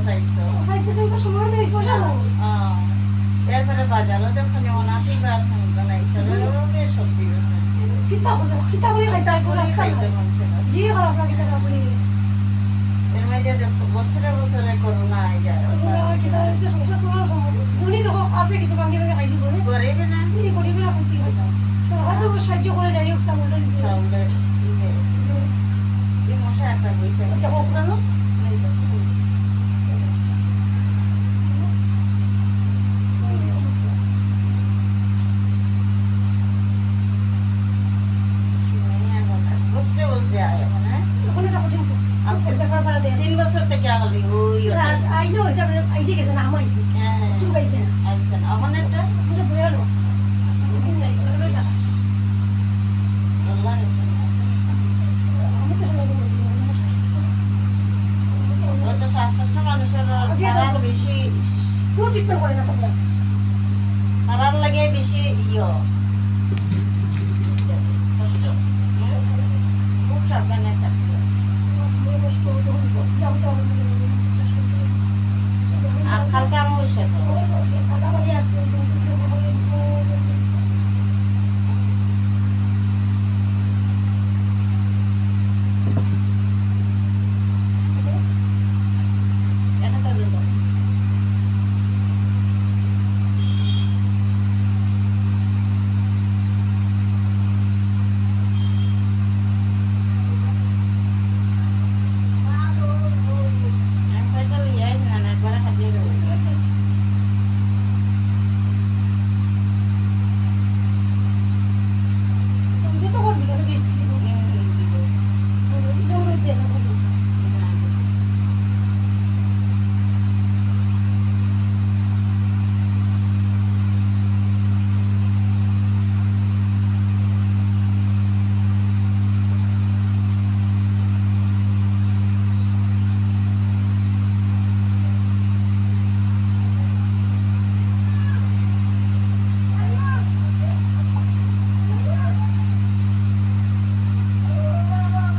চাইতো সাইতে সাইতে সময় নেই পয়সা না এরপরে বাজারও দেখছো যেমন আশীর্বাদ বানাইছে সবজি বেছে কিতা করে খাইতা একটু রাস্তা জি খারাপ লাগে টাকা করে এর মধ্যে বছরে বছরে করোনা আই যায় কিতা যে সংসার চলার সম্ভব উনি দেখো আছে কিছু ভাঙ্গি ভাঙ্গি খাইলি করে গরিবে না এই গরিবের এখন কি খাইতা সরকার তো সাহায্য করে যাই হোক চাউলটা দিচ্ছে চাউলের এই মশা একটা বইছে আচ্ছা পুরানো বছরে বছরে আয় হ্যাঁ এখন এটা কঠিন তো আজকে ব্যাপার পারা দেয় 3 বছর থেকে আগলি ওই আইলো এটা আইছে গেছে না আমাইছে হ্যাঁ তুই পাইছে না আইছেন এখন এটা এটা বলে আলো বুঝিন নাই এটা টাকা আল্লাহ আমি তো শোনা বলছি ওটা শ্বাসকষ্ট মানুষের তারার বেশি পুরো ট্রিটমেন্ট করে না তখন তারার লাগে বেশি কষ্ট খুব সাবধানে থাকতে কষ্ট তখন যাও তো আর কালকে আমি হয়েছে তো টাকা বাজে আসছে